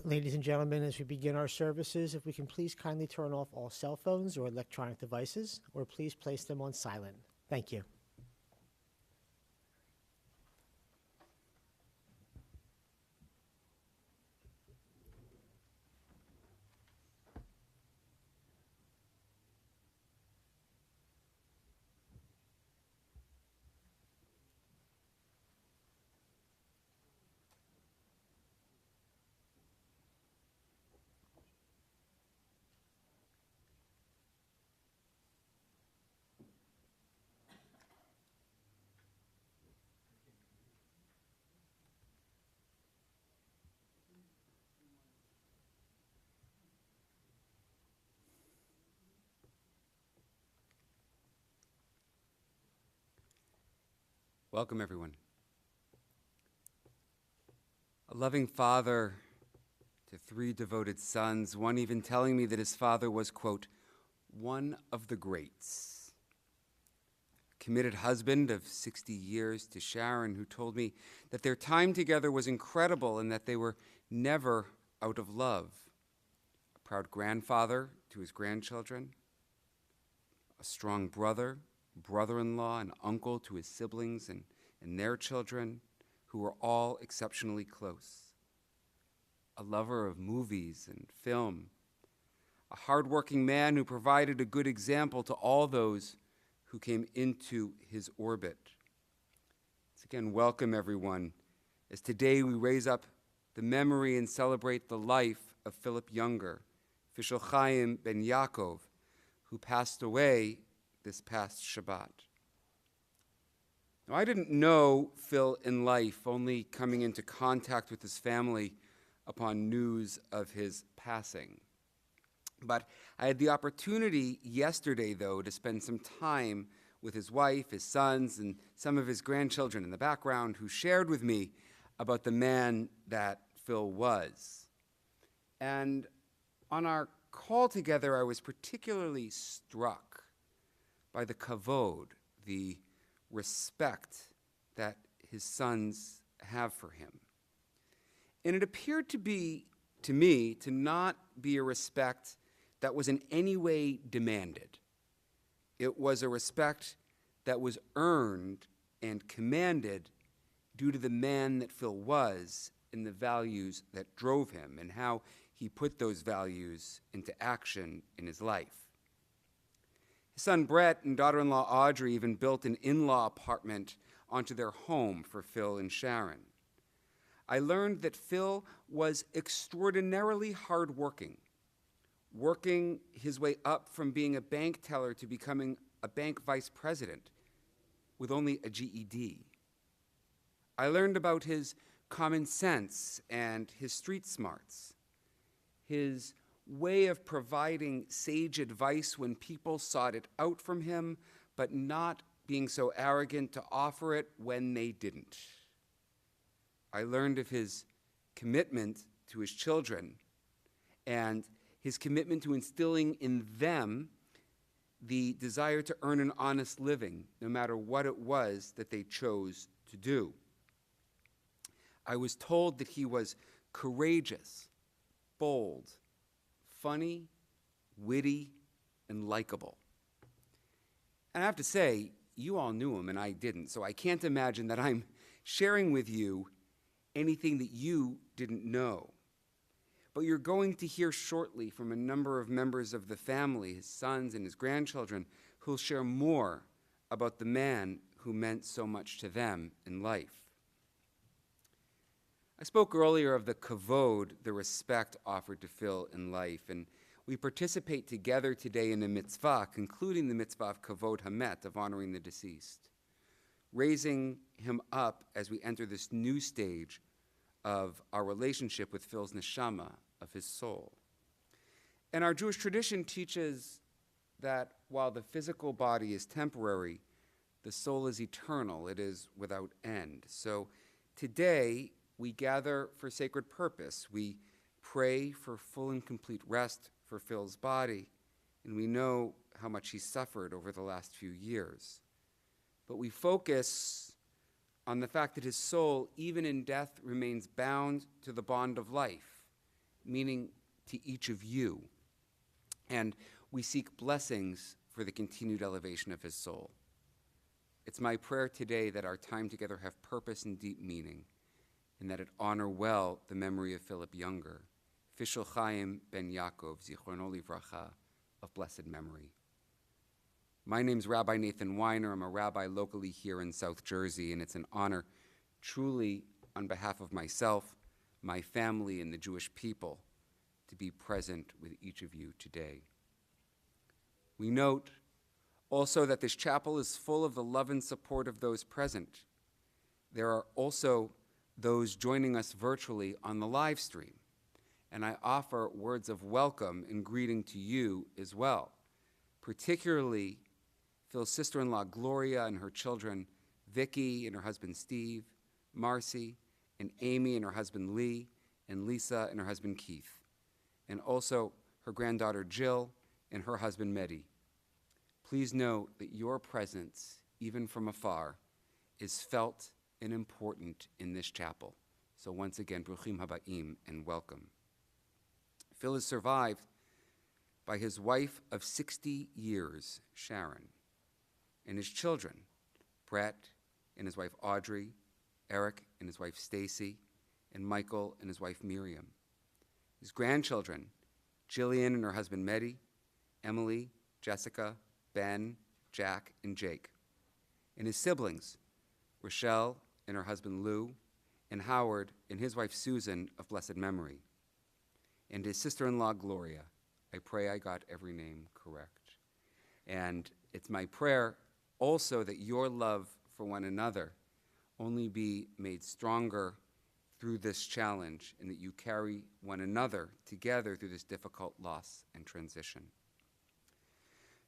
Ladies and gentlemen, as we begin our services, if we can please kindly turn off all cell phones or electronic devices, or please place them on silent. Thank you. Welcome, everyone. A loving father to 3 devoted sons, one even telling me that his father was, quote, one of the greats. A committed husband of 60 years to Sharon, who told me that their time together was incredible and that they were never out of love. A proud grandfather to his grandchildren, a strong brother, brother-in-law, and uncle to his siblings and their children, who were all exceptionally close. A lover of movies and film, a hardworking man who provided a good example to all those who came into his orbit. Once again, welcome everyone, as today we raise up the memory and celebrate the life of Philip Younger, Fishel Chaim ben Yaakov, who passed away this past Shabbat. Now, I didn't know Phil in life, only coming into contact with his family upon news of his passing. But I had the opportunity yesterday, though, to spend some time with his wife, his sons, and some of his grandchildren in the background who shared with me about the man that Phil was. And on our call together, I was particularly struck by the kavod, the respect that his sons have for him. And it appeared to me to not be a respect that was in any way demanded. It was a respect that was earned and commanded due to the man that Phil was and the values that drove him and how he put those values into action in his life. His son Brett and daughter-in-law Audrey even built an in-law apartment onto their home for Phil and Sharon. I learned that Phil was extraordinarily hardworking, working his way up from being a bank teller to becoming a bank vice president with only a GED. I learned about his common sense and his street smarts, his way of providing sage advice when people sought it out from him, but not being so arrogant to offer it when they didn't. I learned of his commitment to his children and his commitment to instilling in them the desire to earn an honest living, no matter what it was that they chose to do. I was told that he was courageous, bold, funny, witty, and likable. And I have to say, you all knew him and I didn't, so I can't imagine that I'm sharing with you anything that you didn't know. But you're going to hear shortly from a number of members of the family, his sons and his grandchildren, who'll share more about the man who meant so much to them in life. I spoke earlier of the kavod, the respect offered to Phil in life, and we participate together today in a mitzvah, concluding the mitzvah of kavod hamet, of honoring the deceased, raising him up as we enter this new stage of our relationship with Phil's neshama, of his soul. And our Jewish tradition teaches that while the physical body is temporary, the soul is eternal, it is without end. So today, we gather for sacred purpose. We pray for full and complete rest for Phil's body, and we know how much he suffered over the last few years. But we focus on the fact that his soul, even in death, remains bound to the bond of life meaning to each of you. And we seek blessings for the continued elevation of his soul. It's my prayer today that our time together have purpose and deep meaning, and that it honor well the memory of Philip Younger, Fishel Chaim ben Yaakov, Zichrono Livracha, of blessed memory. My name's Rabbi Nathan Weiner. I'm a rabbi locally here in South Jersey, and it's an honor truly on behalf of myself, my family, and the Jewish people to be present with each of you today. We note also that this chapel is full of the love and support of those present. There are also those joining us virtually on the live stream, and I offer words of welcome and greeting to you as well, particularly Phil's sister-in-law Gloria and her children Vicky and her husband Steve, Marcy and Amy and her husband Lee, and Lisa and her husband Keith, and also her granddaughter Jill and her husband Mehdi. Please note that your presence, even from afar, is felt and important in this chapel. So once again, Bruchim Habaim, and welcome. Phil is survived by his wife of 60 years, Sharon, and his children, Brett and his wife Audrey, Eric and his wife Stacy, and Michael and his wife Miriam. His grandchildren, Jillian and her husband Mehdi, Emily, Jessica, Ben, Jack, and Jake. And his siblings, Rochelle and her husband Lou, and Howard and his wife Susan of blessed memory. And his sister-in-law Gloria. I pray I got every name correct. And it's my prayer also that your love for one another only be made stronger through this challenge, and that you carry one another together through this difficult loss and transition.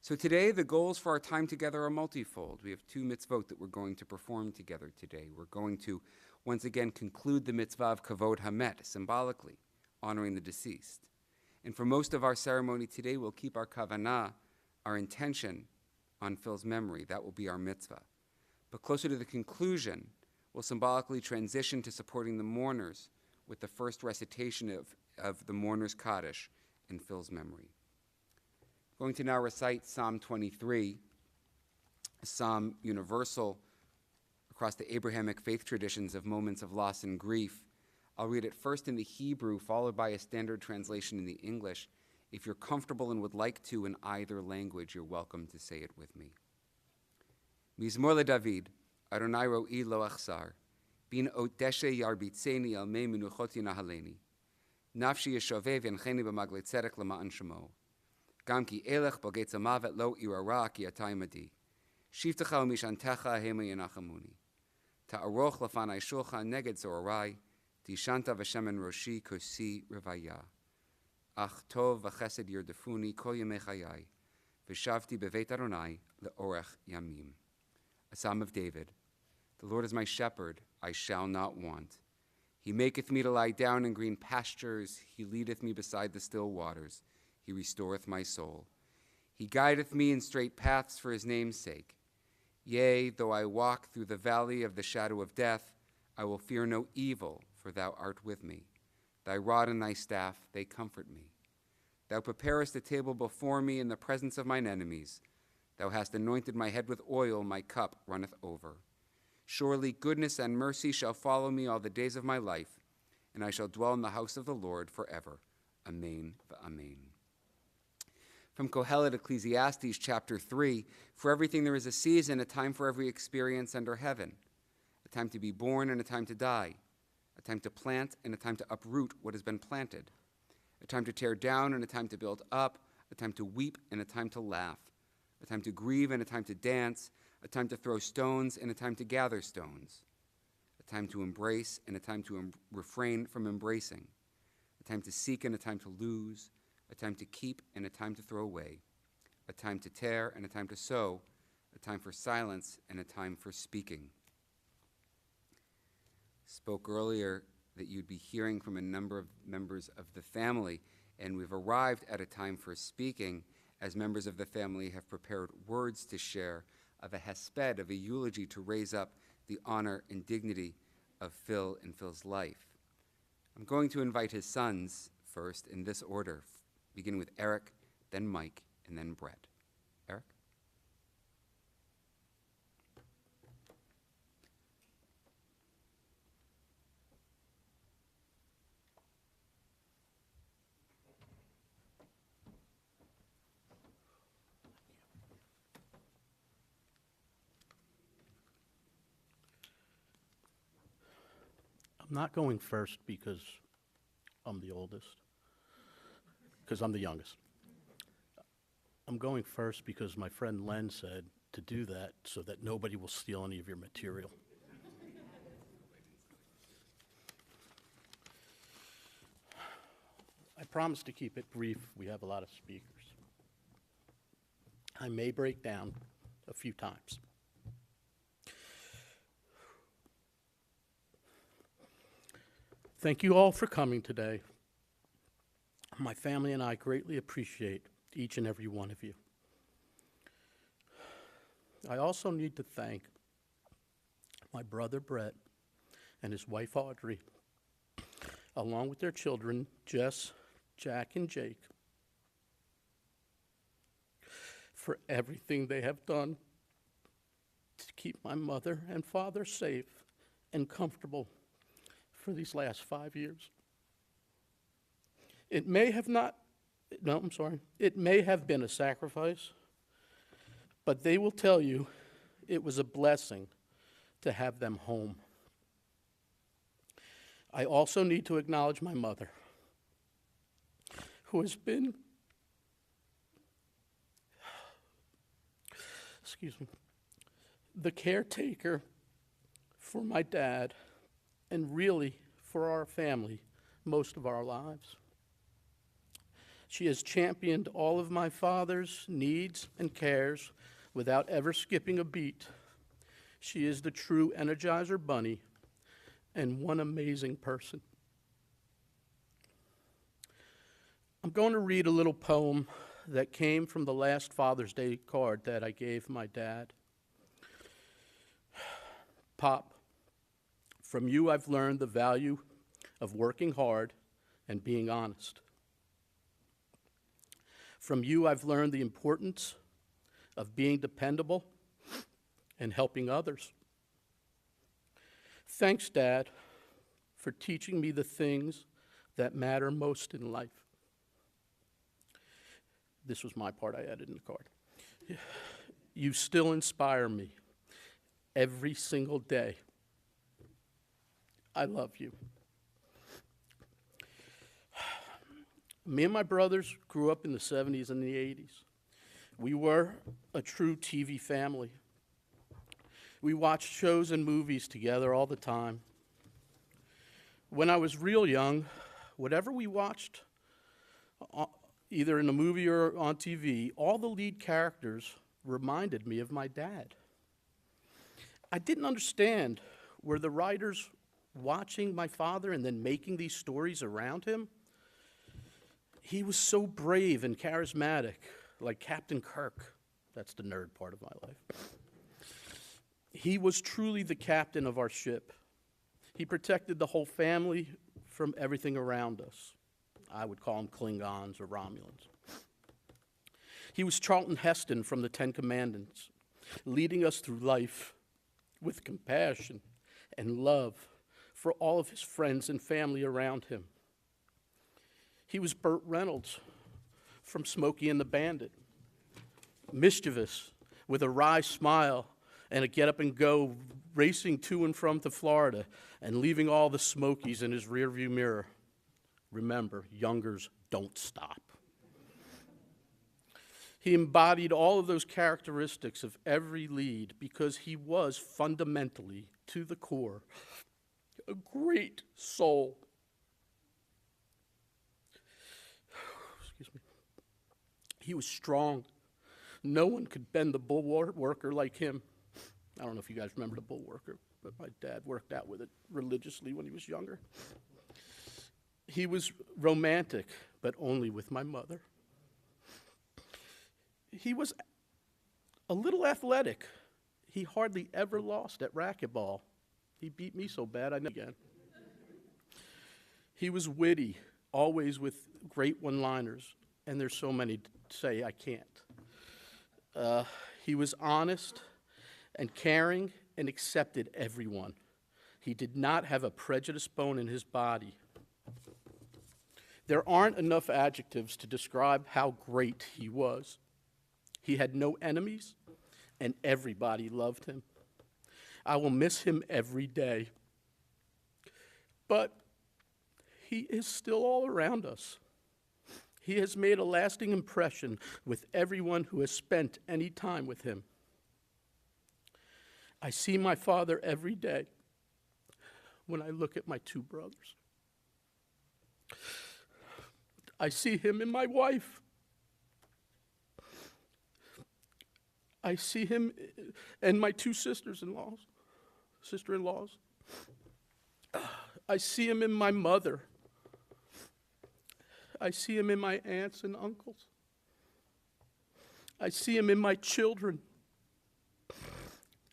So today, the goals for our time together are multifold. We have 2 mitzvot that we're going to perform together today. We're going to once again conclude the mitzvah of Kavod Hamet, symbolically honoring the deceased. And for most of our ceremony today, we'll keep our kavanah, our intention, on Phil's memory. That will be our mitzvah. But closer to the conclusion, we'll symbolically transition to supporting the mourners with the first recitation of the mourner's Kaddish in Phil's memory. I'm going to now recite Psalm 23, a psalm universal across the Abrahamic faith traditions of moments of loss and grief. I'll read it first in the Hebrew, followed by a standard translation in the English. If you're comfortable and would like to in either language, you're welcome to say it with me. Mizmor LeDavid, Adonai ro'i lo achsar, bin oteshe yarbitzeni al mei menuchot yinahaleni, nafshi yeshoveh v'encheni b'magle tzedek lema'an shemo, gam ki elech b'getz hamavet lo irara ki atay madi, shivtecha u'mishantecha hema yenachamuni, ta'aroch lefanai shulchan neged zorai, tishanta v'shemen roshi kosi revaya, ach tov v'chesed yirdefuni kol yemei chayai, v'shavti b'veit Adonai le'orech yamim. A Psalm of David. The Lord is my shepherd, I shall not want. He maketh me to lie down in green pastures. He leadeth me beside the still waters. He restoreth my soul. He guideth me in straight paths for his name's sake. Yea, though I walk through the valley of the shadow of death, I will fear no evil, for thou art with me. Thy rod and thy staff, they comfort me. Thou preparest a table before me in the presence of mine enemies. Thou hast anointed my head with oil, my cup runneth over. Surely goodness and mercy shall follow me all the days of my life, and I shall dwell in the house of the Lord forever. Amen v'amen. From Kohelet Ecclesiastes chapter 3, for everything there is a season, a time for every experience under heaven, a time to be born and a time to die, a time to plant and a time to uproot what has been planted, a time to tear down and a time to build up, a time to weep and a time to laugh, a time to grieve and a time to dance, a time to throw stones and a time to gather stones, a time to embrace and a time to refrain from embracing, a time to seek and a time to lose, a time to keep and a time to throw away, a time to tear and a time to sow, a time for silence and a time for speaking. Spoke earlier that you'd be hearing from a number of members of the family, and we've arrived at a time for speaking as members of the family have prepared words to share of a hesped, of a eulogy to raise up the honor and dignity of Phil and Phil's life. I'm going to invite his sons first in this order, beginning with Eric, then Mike, and then Brett. Eric? I'm not going first because I'm the oldest, because I'm the youngest. I'm going first because my friend Len said to do that so that nobody will steal any of your material. I promise to keep it brief. We have a lot of speakers. I may break down a few times. Thank you all for coming today. My family and I greatly appreciate each and every one of you. I also need to thank my brother Brett and his wife Audrey, along with their children Jess, Jack, and Jake, for everything they have done to keep my mother and father safe and comfortable for these last 5 years. It may have been a sacrifice, but they will tell you it was a blessing to have them home. I also need to acknowledge my mother, who has been, the caretaker for my dad and really for our family most of our lives. She has championed all of my father's needs and cares without ever skipping a beat. She is the true Energizer Bunny and one amazing person. I'm going to read a little poem that came from the last Father's Day card that I gave my dad. Pop, from you I've learned the value of working hard and being honest. From you I've learned the importance of being dependable and helping others. Thanks, Dad, for teaching me the things that matter most in life. This was my part I added in the card. You still inspire me every single day. I love you. Me and my brothers grew up in the 70s and the 80s. We were a true TV family. We watched shows and movies together all the time. When I was real young, whatever we watched, either in a movie or on TV, all the lead characters reminded me of my dad. I didn't understand, were the writers watching my father and then making these stories around him? He was so brave and charismatic, like Captain Kirk. That's the nerd part of my life. He was truly the captain of our ship. He protected the whole family from everything around us. I would call them Klingons or Romulans. He was Charlton Heston from the Ten Commandments, leading us through life with compassion and love for all of his friends and family around him. He was Burt Reynolds from Smokey and the Bandit, mischievous with a wry smile and a get-up-and-go, racing to and from to Florida and leaving all the Smokies in his rearview mirror. Remember, youngers don't stop. He embodied all of those characteristics of every lead because he was fundamentally, to the core, a great soul. Excuse me. He was strong. No one could bend the Bullworker like him. I don't know if you guys remember the Bullworker, but my dad worked out with it religiously when he was younger. He was romantic, but only with my mother. He was a little athletic. He hardly ever lost at racquetball. He beat me so bad I never again. He was witty, always with great one-liners, and there's so many to say I can't. He was honest and caring and accepted everyone. He did not have a prejudiced bone in his body. There aren't enough adjectives to describe how great he was. He had no enemies, and everybody loved him. I will miss him every day. But he is still all around us. He has made a lasting impression with everyone who has spent any time with him. I see my father every day when I look at my two brothers. I see him in my wife. I see him and my two sister-in-laws. I see him in my mother. I see him in my aunts and uncles. I see him in my children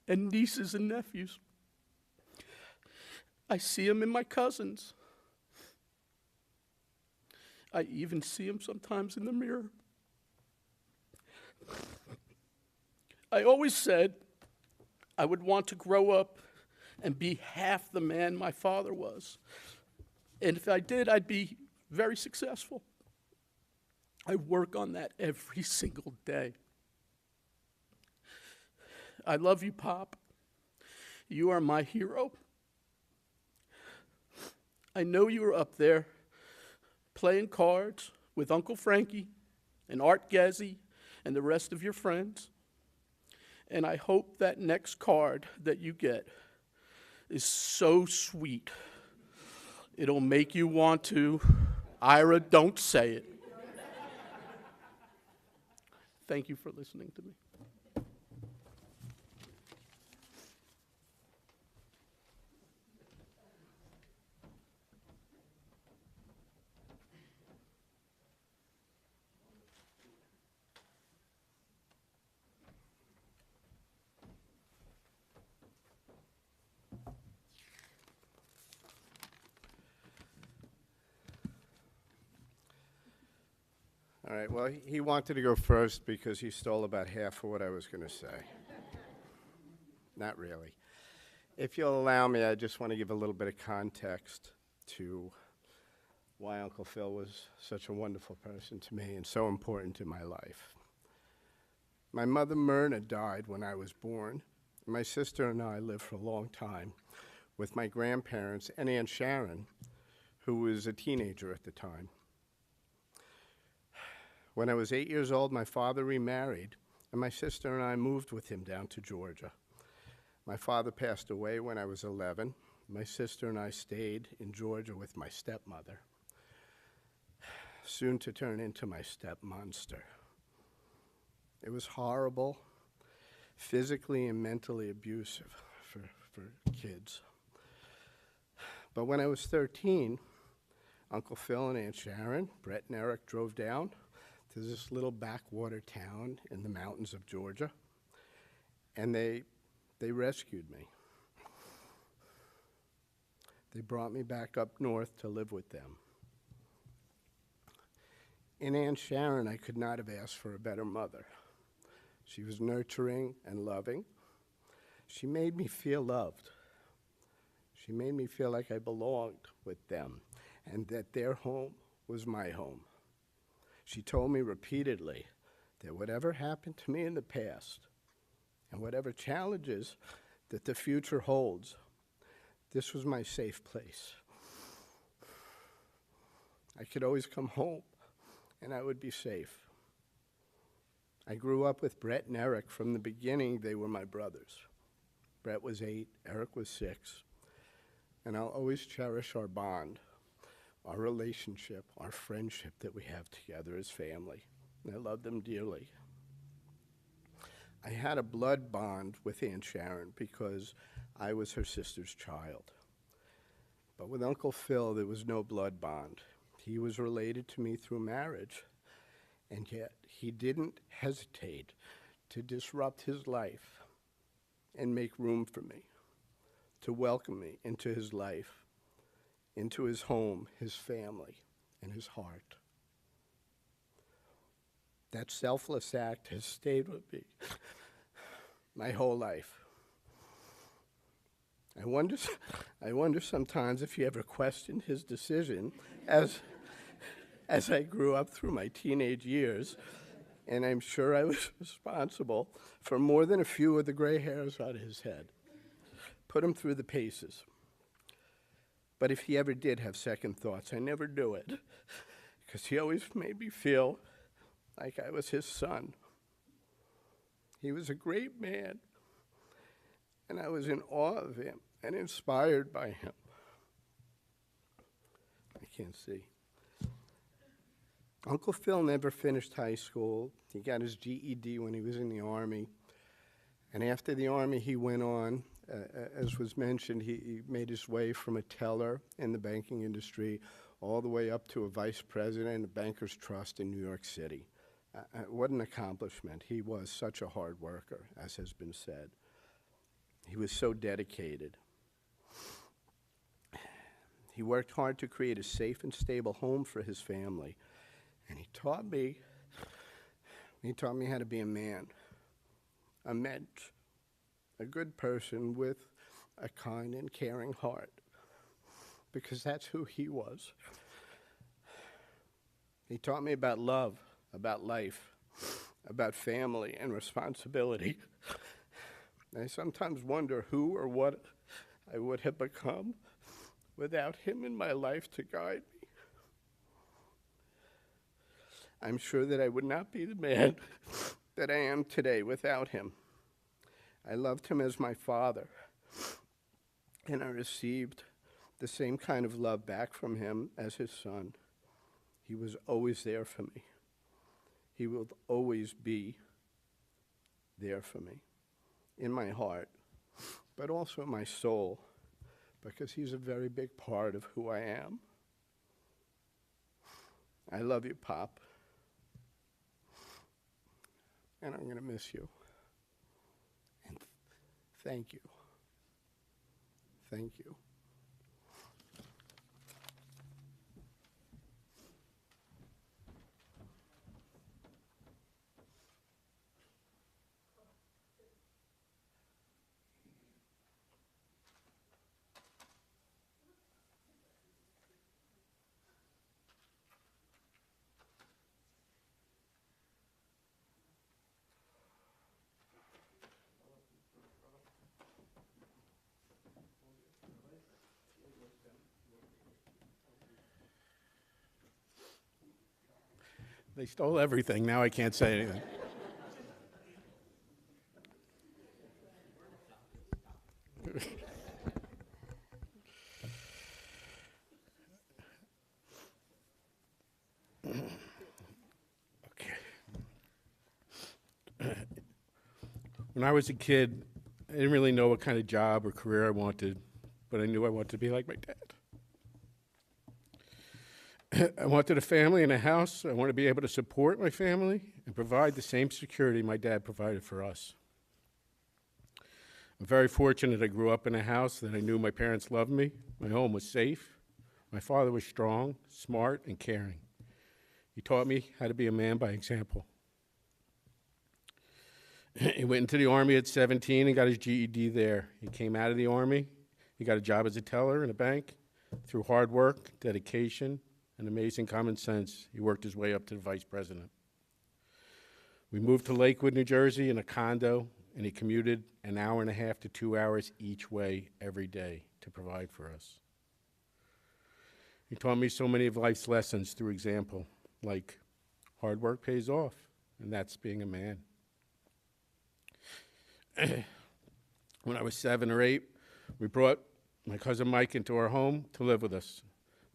and nieces and nephews. I see him in my cousins. I even see him sometimes in the mirror. I always said I would want to grow up and be half the man my father was. And if I did, I'd be very successful. I work on that every single day. I love you, Pop. You are my hero. I know you were up there playing cards with Uncle Frankie and Art Gezzi and the rest of your friends. And I hope that next card that you get is so sweet, it'll make you want to, Ira, don't say it. Thank you for listening to me. All right, well, he wanted to go first because he stole about half of what I was going to say. Not really. If you'll allow me, I just want to give a little bit of context to why Uncle Phil was such a wonderful person to me and so important in my life. My mother, Myrna, died when I was born. My sister and I lived for a long time with my grandparents and Aunt Sharon, who was a teenager at the time. When I was 8 years old, my father remarried, and my sister and I moved with him down to Georgia. My father passed away when I was 11. My sister and I stayed in Georgia with my stepmother, soon to turn into my stepmonster. It was horrible, physically and mentally abusive for kids. But when I was 13, Uncle Phil and Aunt Sharon, Brett and Eric drove down to this little backwater town in the mountains of Georgia, and they rescued me. They brought me back up north to live with them. In Aunt Sharon, I could not have asked for a better mother. She was nurturing and loving. She made me feel loved. She made me feel like I belonged with them and that their home was my home. She told me repeatedly that whatever happened to me in the past and whatever challenges that the future holds, this was my safe place. I could always come home and I would be safe. I grew up with Brett and Eric. From the beginning, they were my brothers. Brett was 8, Eric was 6, and I'll always cherish our bond, our relationship, our friendship that we have together as family. I love them dearly. I had a blood bond with Aunt Sharon because I was her sister's child. But with Uncle Phil, there was no blood bond. He was related to me through marriage, and yet he didn't hesitate to disrupt his life and make room for me, to welcome me into his life, into his home, his family, and his heart. That selfless act has stayed with me my whole life. I wonder sometimes if he ever questioned his decision as I grew up through my teenage years, and I'm sure I was responsible for more than a few of the gray hairs on his head. Put him through the paces. But if he ever did have second thoughts, I never knew it, because he always made me feel like I was his son. He was a great man, and I was in awe of him and inspired by him. I can't see. Uncle Phil never finished high school. He got his GED when he was in the Army. And after the Army, he went on, as was mentioned, he made his way from a teller in the banking industry all the way up to a vice president of Bankers Trust in New York City. What an accomplishment. He was such a hard worker, as has been said. He was so dedicated. He worked hard to create a safe and stable home for his family. And he taught me how to be a man, a mensch, a good person with a kind and caring heart, because that's who he was. He taught me about love, about life, about family and responsibility. I sometimes wonder who or what I would have become without him in my life to guide me. I'm sure that I would not be the man that I am today without him. I loved him as my father, and I received the same kind of love back from him as his son. He was always there for me. He will always be there for me, in my heart, but also in my soul, because he's a very big part of who I am. I love you, Pop. And I'm going to miss you. And thank you. Thank you. They stole everything. Now I can't say anything. Okay. When I was a kid, I didn't really know what kind of job or career I wanted, but I knew I wanted to be like my dad. I wanted a family and a house. I wanted to be able to support my family and provide the same security my dad provided for us. I'm very fortunate I grew up in a house that I knew my parents loved me. My home was safe. My father was strong, smart, and caring. He taught me how to be a man by example. He went into the Army at 17 and got his GED there. He came out of the Army. He got a job as a teller in a bank. Through hard work, dedication, and amazing common sense, he worked his way up to the vice president. We moved to Lakewood, New Jersey in a condo, and he commuted an hour and a half to 2 hours each way every day to provide for us. He taught me so many of life's lessons through example, like hard work pays off, and that's being a man. When I was 7 or 8, we brought my cousin Mike into our home to live with us.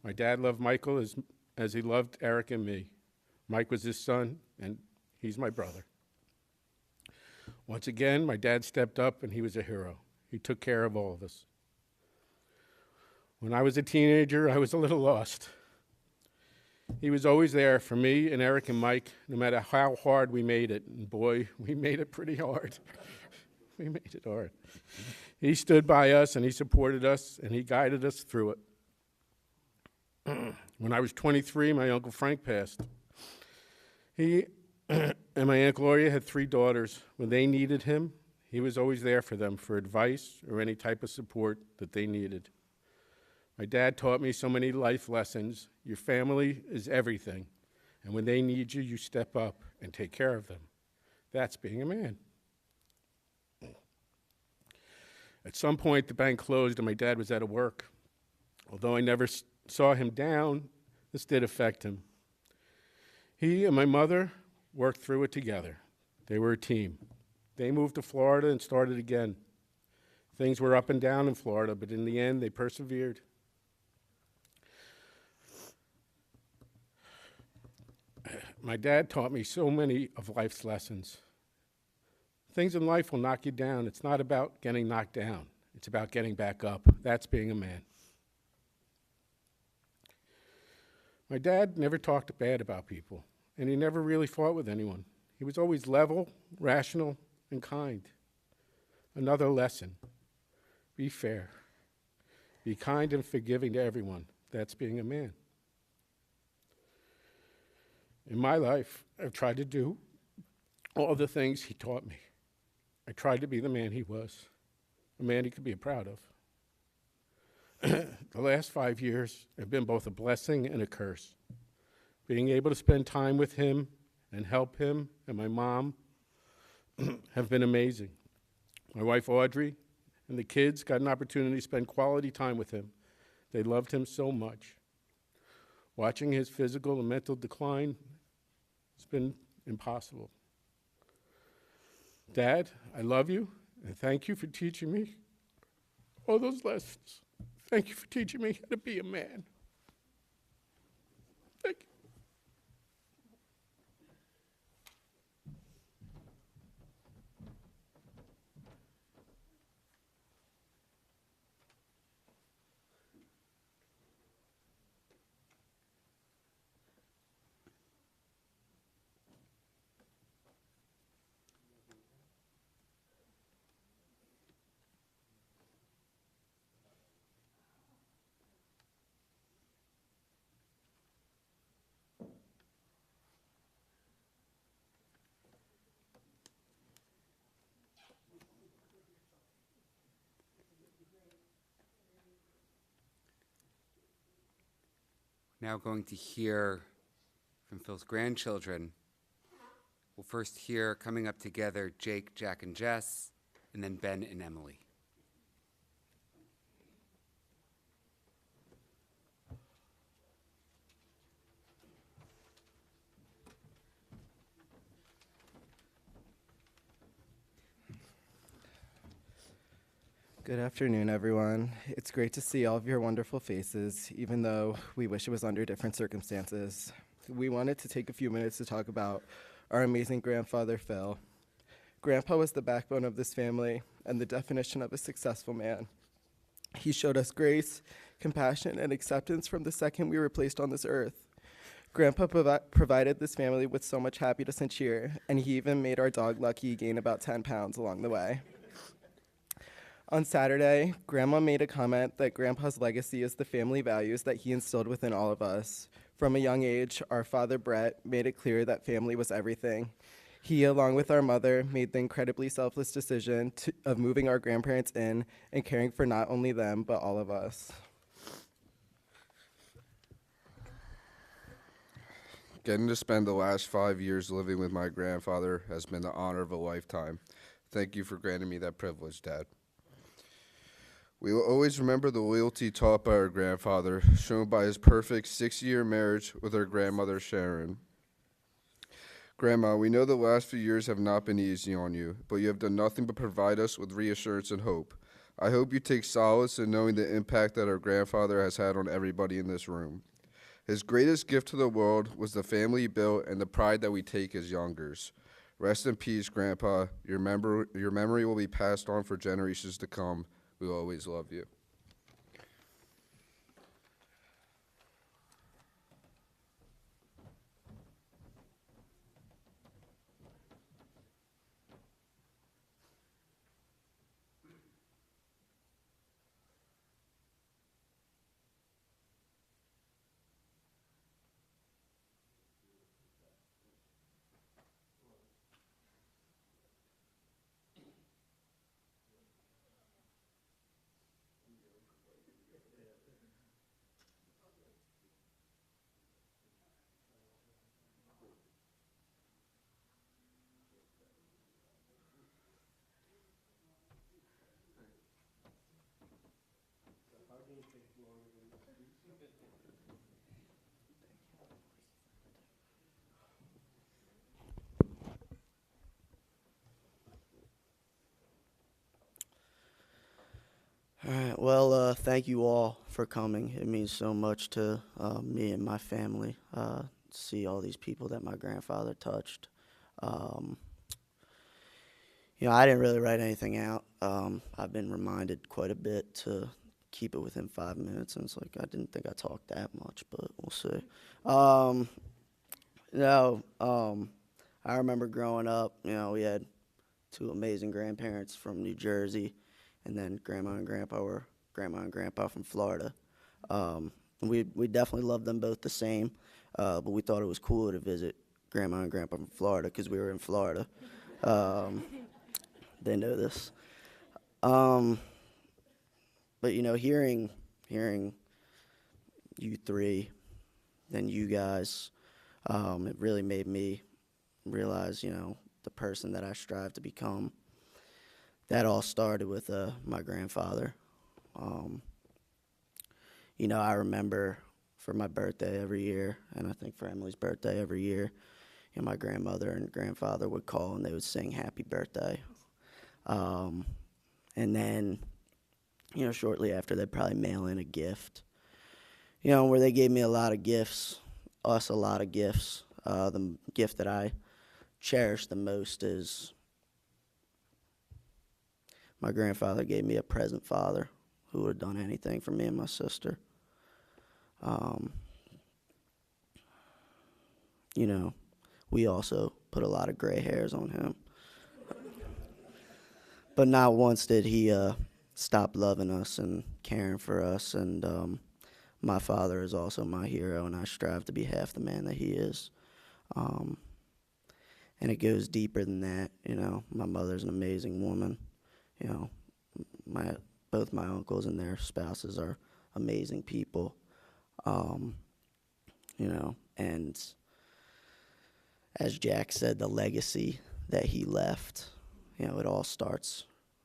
My dad loved Michael as he loved Eric and me. Mike was his son, and he's my brother. Once again, my dad stepped up, and he was a hero. He took care of all of us. When I was a teenager, I was a little lost. He was always there for me and Eric and Mike, no matter how hard we made it. And boy, we made it pretty hard. We made it hard. He stood by us, and he supported us, and he guided us through it. When I was 23, my Uncle Frank passed. He and my Aunt Gloria had 3 daughters. When they needed him, he was always there for them for advice or any type of support that they needed. My dad taught me so many life lessons. Your family is everything. And when they need you, you step up and take care of them. That's being a man. At some point, the bank closed and my dad was out of work. Although I never saw him down, this did affect him. He and my mother worked through it together. They were a team. They moved to Florida and started again. Things were up and down in Florida, but in the end, they persevered. My dad taught me so many of life's lessons. Things in life will knock you down. It's not about getting knocked down. It's about getting back up. That's being a man. My dad never talked bad about people, and he never really fought with anyone. He was always level, rational, and kind. Another lesson: be fair. Be kind and forgiving to everyone. That's being a man. In my life, I've tried to do all the things he taught me. I tried to be the man he was, a man he could be proud of. The last 5 years have been both a blessing and a curse. Being able to spend time with him and help him and my mom have been amazing. My wife Audrey and the kids got an opportunity to spend quality time with him. They loved him so much. Watching his physical and mental decline has been impossible. Dad, I love you, and thank you for teaching me all those lessons. Thank you for teaching me how to be a man. Thank you. Now going to hear from Phil's grandchildren. We'll first hear, coming up together, Jake, Jack, and Jess, and then Ben and Emily. Good afternoon, everyone. It's great to see all of your wonderful faces, even though we wish it was under different circumstances. We wanted to take a few minutes to talk about our amazing grandfather, Phil. Grandpa was the backbone of this family and the definition of a successful man. He showed us grace, compassion, and acceptance from the second we were placed on this earth. Grandpa provided this family with so much happiness and cheer, and he even made our dog Lucky gain about 10 pounds along the way. On Saturday, Grandma made a comment that Grandpa's legacy is the family values that he instilled within all of us. From a young age, our father, Brett, made it clear that family was everything. He, along with our mother, made the incredibly selfless decision of moving our grandparents in and caring for not only them, but all of us. Getting to spend the last 5 years living with my grandfather has been the honor of a lifetime. Thank you for granting me that privilege, Dad. We will always remember the loyalty taught by our grandfather, shown by his perfect 6-year marriage with our grandmother, Sharon. Grandma, we know the last few years have not been easy on you, but you have done nothing but provide us with reassurance and hope. I hope you take solace in knowing the impact that our grandfather has had on everybody in this room. His greatest gift to the world was the family he built and the pride that we take as youngers. Rest in peace, Grandpa. Your memory will be passed on for generations to come. We will always love you. All right. Well, thank you all for coming. It means so much to me and my family to see all these people that my grandfather touched. Um, I didn't really write anything out. I've been reminded quite a bit to keep it within 5 minutes, and it's like I didn't think I talked that much, but we'll see. Um, I remember growing up. We had two amazing grandparents from New Jersey, and then grandma and grandpa from Florida. We definitely loved them both the same, but we thought it was cooler to visit grandma and grandpa from Florida because we were in Florida. They know this. But hearing you three, then you guys, it really made me realize, the person that I strive to become. That all started with my grandfather. I remember for my birthday every year, and I think for Emily's birthday every year, my grandmother and grandfather would call and they would sing happy birthday. And then, shortly after, they'd probably mail in a gift, where they gave me a lot of gifts, us a lot of gifts. The gift that I cherish the most is my grandfather gave me a present father who would have done anything for me and my sister. We also put a lot of gray hairs on him. But not once did he stop loving us and caring for us. And my father is also my hero, and I strive to be half the man that he is. And it goes deeper than that. My mother's an amazing woman. Both my uncles and their spouses are amazing people. And as Jack said, the legacy that he left, it all starts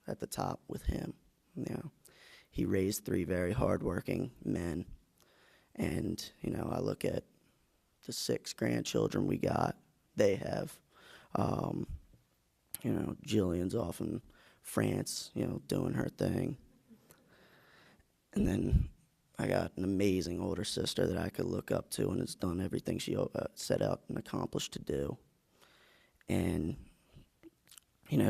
at the top with him. He raised three very hardworking men. And, I look at the 6 grandchildren we got, they have. Jillian's off in France, doing her thing. And then I got an amazing older sister that I could look up to and has done everything she set out and accomplished to do. And,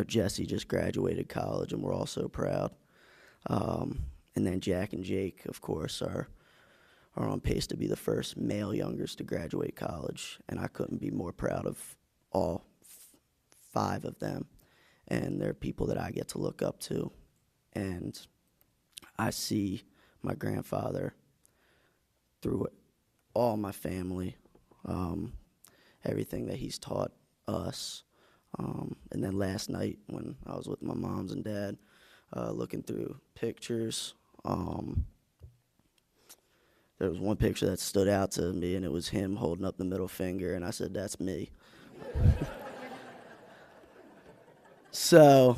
Jesse just graduated college, and we're all so proud. And then Jack and Jake, of course, are on pace to be the first male youngers to graduate college, and I couldn't be more proud of all 5 of them. And they're people that I get to look up to. And I see my grandfather through all my family, everything that he's taught us. And then last night when I was with my moms and dad, looking through pictures, there was one picture that stood out to me, and it was him holding up the middle finger, and I said, "That's me." So,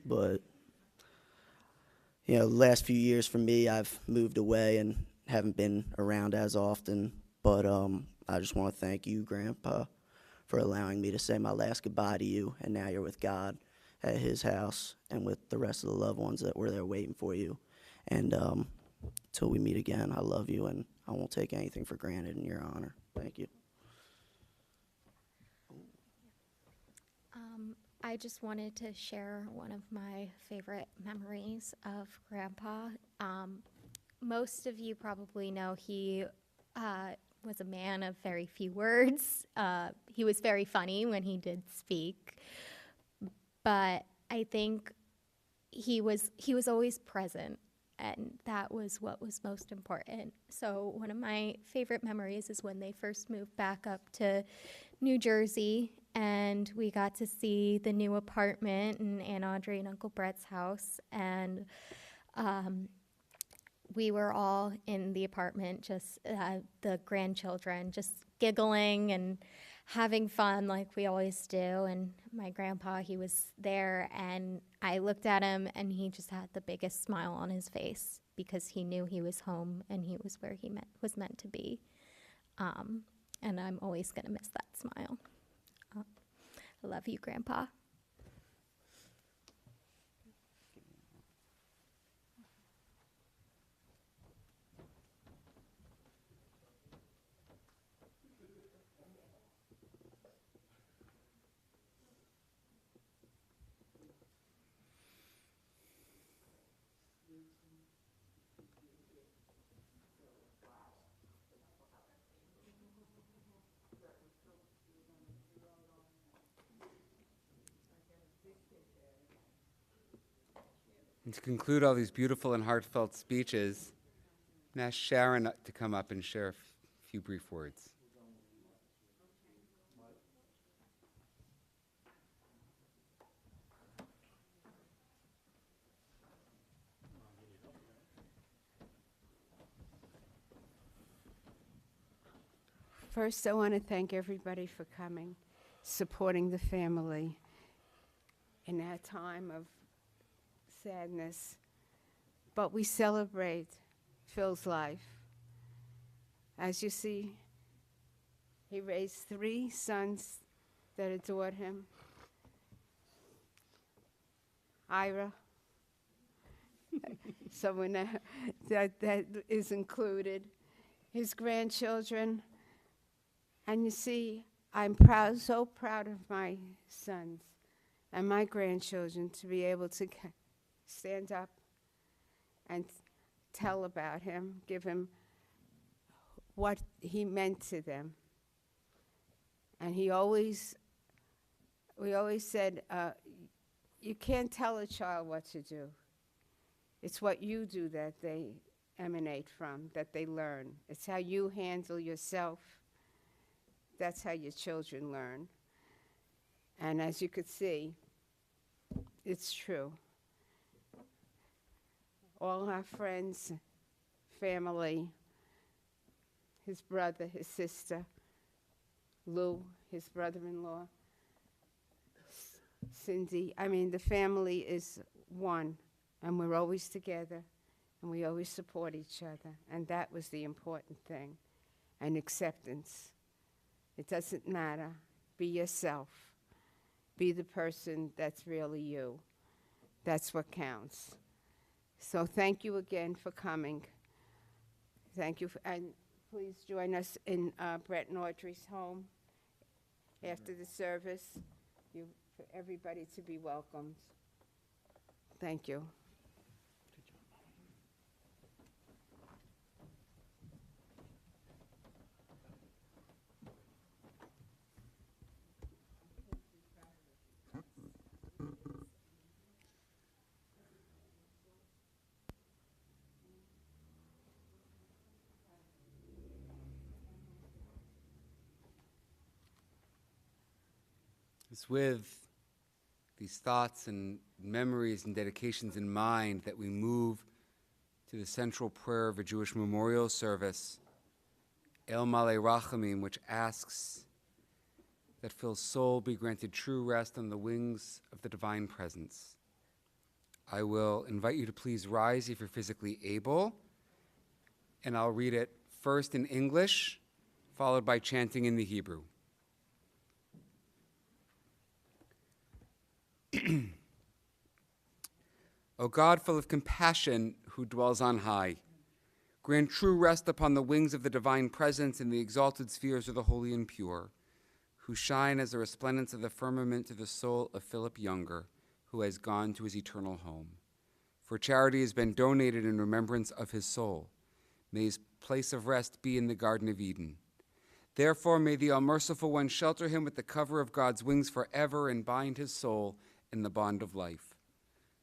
but, the last few years for me, I've moved away and haven't been around as often. But I just want to thank you, Grandpa, for allowing me to say my last goodbye to you. And now you're with God at his house and with the rest of the loved ones that were there waiting for you. And till we meet again, I love you, and I won't take anything for granted in your honor. Thank you. I just wanted to share one of my favorite memories of Grandpa. Most of you probably know he was a man of very few words. He was very funny when he did speak, but I think he was always present, and that was what was most important. So one of my favorite memories is when they first moved back up to New Jersey, and we got to see the new apartment in Aunt Audrey and Uncle Brett's house, and we were all in the apartment, just the grandchildren, just giggling and having fun like we always do. And my grandpa, he was there, and I looked at him, and he just had the biggest smile on his face because he knew he was home and he was where he was meant to be. And I'm always going to miss that smile. I love you, Grandpa. And to conclude all these beautiful and heartfelt speeches, I'm going to ask Sharon to come up and share a few brief words. First, I want to thank everybody for coming, supporting the family in that time of sadness. But we celebrate Phil's life. As you see, he raised 3 sons that adored him. Ira, someone that is included, his grandchildren. And you see, I'm proud, so proud of my sons and my grandchildren to be able to stand up and tell about him, give him what he meant to them. And we always said, you can't tell a child what to do. It's what you do that they emanate from, that they learn. It's how you handle yourself. That's how your children learn. And as you could see, it's true. All our friends, family, his brother, his sister, Lou, his brother-in-law, Cindy. I mean, the family is one, and we're always together, and we always support each other. And that was the important thing, and acceptance. It doesn't matter. Be yourself. Be the person that's really you. That's what counts. So thank you again for coming. Thank you. And please join us in Brett and Audrey's home after the service. For everybody to be welcomed. Thank you. It's with these thoughts and memories and dedications in mind that we move to the central prayer of a Jewish memorial service, El Malei Rachamim, which asks that Phil's soul be granted true rest on the wings of the divine presence. I will invite you to please rise if you're physically able, and I'll read it first in English, followed by chanting in the Hebrew. O God, full of compassion, who dwells on high, grant true rest upon the wings of the divine presence in the exalted spheres of the holy and pure, who shine as the resplendence of the firmament to the soul of Philip Younger, who has gone to his eternal home. For charity has been donated in remembrance of his soul. May his place of rest be in the Garden of Eden. Therefore, may the All-Merciful One shelter him with the cover of God's wings forever and bind his soul in the bond of life.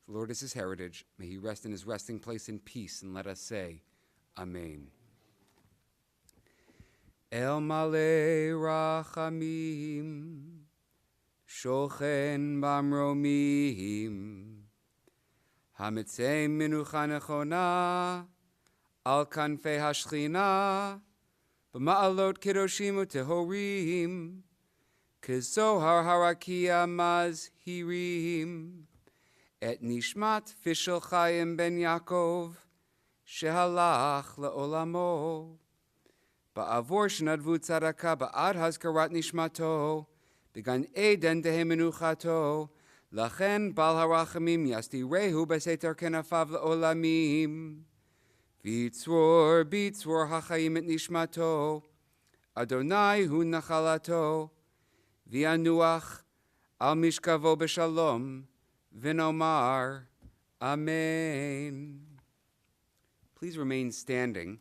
The Lord is his heritage. May he rest in his resting place in peace, and let us say, Amen. El Malei Rachamim, Shochen Bamromim, Hamitzei Minucha Nechona, Al Kanfei Hashchina, B'ma'alot Kedoshim U'Tehorim, Kizohar harakia mazhirim. Et nishmat Fishel Chaim ben Yaakov, shehalach le'olamo. Ba'avor shenadvu tzadaka ba'ad hazkarat nishmato, began eden tehe menuchato, lachen bal harachamim yasti rehu beseter kenafav le'olamim. V'yitzror b'yitzror hachayim et nishmato, Adonai hu nachalato, v'yanuach al mishkavo b'shalom, v'nomar amen. Please remain standing.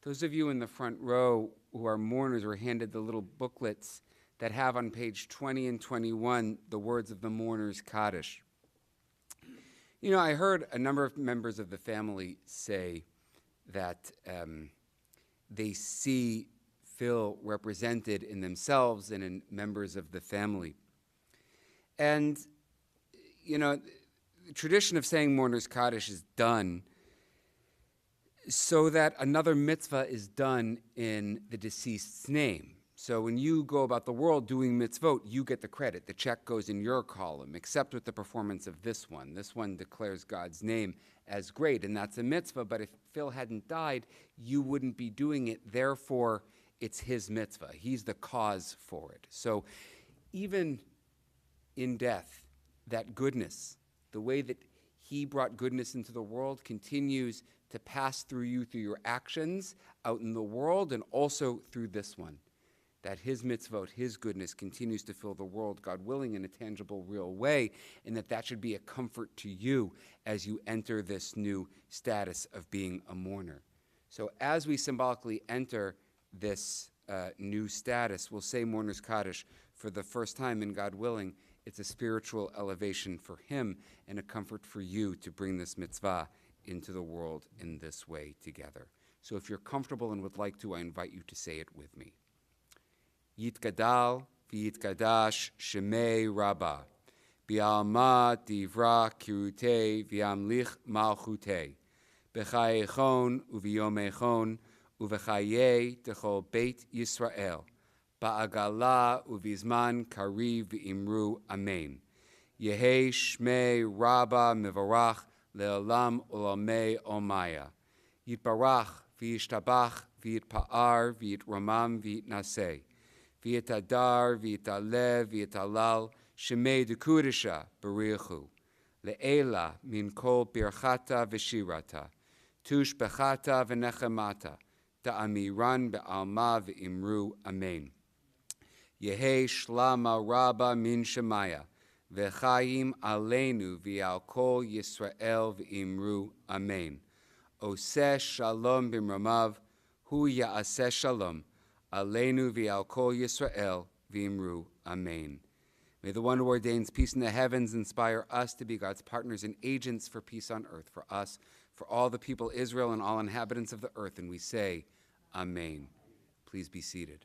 Those of you in the front row who are mourners were handed the little booklets that have on page 20 and 21 the words of the mourner's Kaddish. You know, I heard a number of members of the family say that they see Phil represented in themselves and in members of the family. And, you know, the tradition of saying mourner's Kaddish is done so that another mitzvah is done in the deceased's name. So when you go about the world doing mitzvot, you get the credit. The check goes in your column, except with the performance of this one. This one declares God's name as great, and that's a mitzvah, but if Phil hadn't died, you wouldn't be doing it. Therefore, it's his mitzvah. He's the cause for it. So even in death, that goodness, the way that he brought goodness into the world, continues to pass through you through your actions out in the world and also through this one. That his mitzvot, his goodness, continues to fill the world, God willing, in a tangible, real way, and that should be a comfort to you as you enter this new status of being a mourner. So as we symbolically enter this new status, we'll say Mourner's Kaddish for the first time, and God willing, it's a spiritual elevation for him and a comfort for you to bring this mitzvah into the world in this way together. So if you're comfortable and would like to, I invite you to say it with me. Yitgadal v'yitkadash shemei Rabbah, bi'alma divra kirutei v'yamlich malchutei, b'chayechon u'v'yomechon u'v'chayei techol beit Yisrael, ba'agala u'v'zman kariv v'imru amen. Yehei shmei Rabbah mivarach le'olam olamei omaya. Yitbarach v'yishtabach v'yitpa'ar v'yitramam v'yitnaseh. V'yitadar v'yitalev v'yitalal shemei dekudesha barichu. Le'ela min kol birchata v'shirata. Tush bechata v'nechemata. Ta'amiran be'alma v'imru amen. Yehei shlama rabba min shemaya. V'chaim aleinu v'al kol Yisrael v'imru amen. Oseh shalom b'mramav, hu ya'aseh shalom. Aleinu v'al kol Yisrael v'imru amen. May the one who ordains peace in the heavens inspire us to be God's partners and agents for peace on earth, for us, for all the people Israel and all inhabitants of the earth. And we say, amen. Please be seated.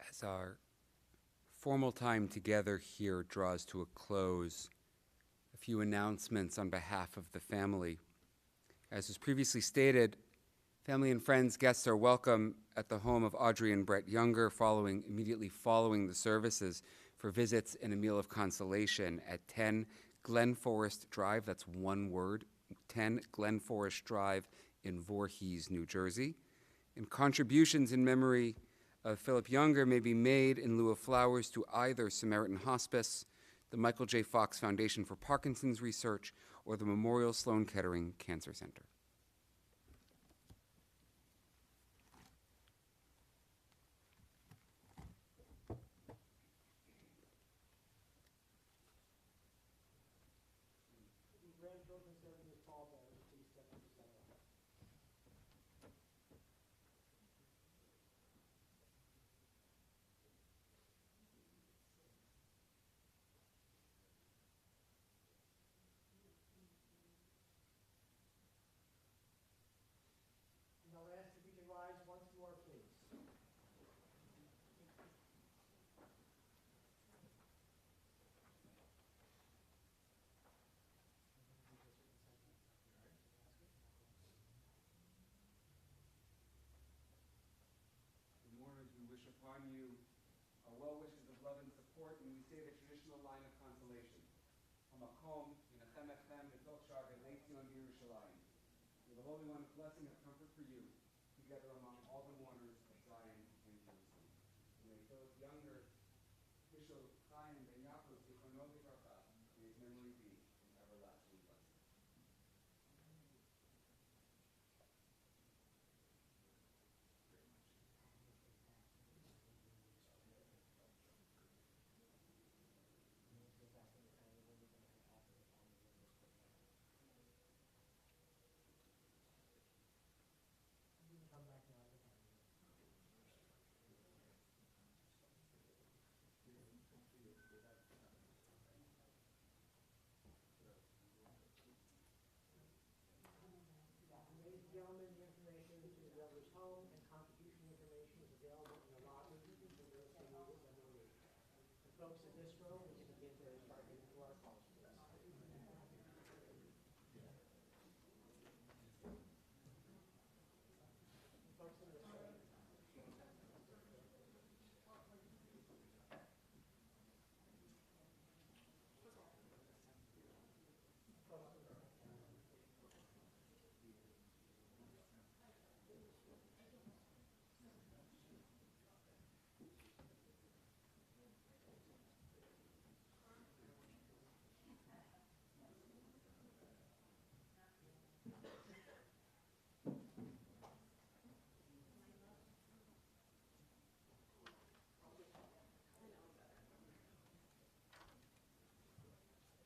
As our formal time together here draws to a close, a few announcements on behalf of the family. As was previously stated, family and friends, guests are welcome at the home of Audrey and Brett Younger immediately following the services for visits and a meal of consolation at 10 Glen Forest Drive, that's one word, 10 Glen Forest Drive in Voorhees, New Jersey. And contributions in memory of Philip Younger may be made in lieu of flowers to either Samaritan Hospice, the Michael J. Fox Foundation for Parkinson's Research, or the Memorial Sloan Kettering Cancer Center. And I'll ask if we can rise once more, please. The mourners, we wish upon you our well wishes of love and support, and we say the traditional line of consolation. Hamakom, Yinachem Echem, B'toch Sha'ar B'nai Tzion B'Yerushalayim. May the Holy One, blessing of comfort for you, together among all the mourners of Zion and Jerusalem. And may Philip Younger, official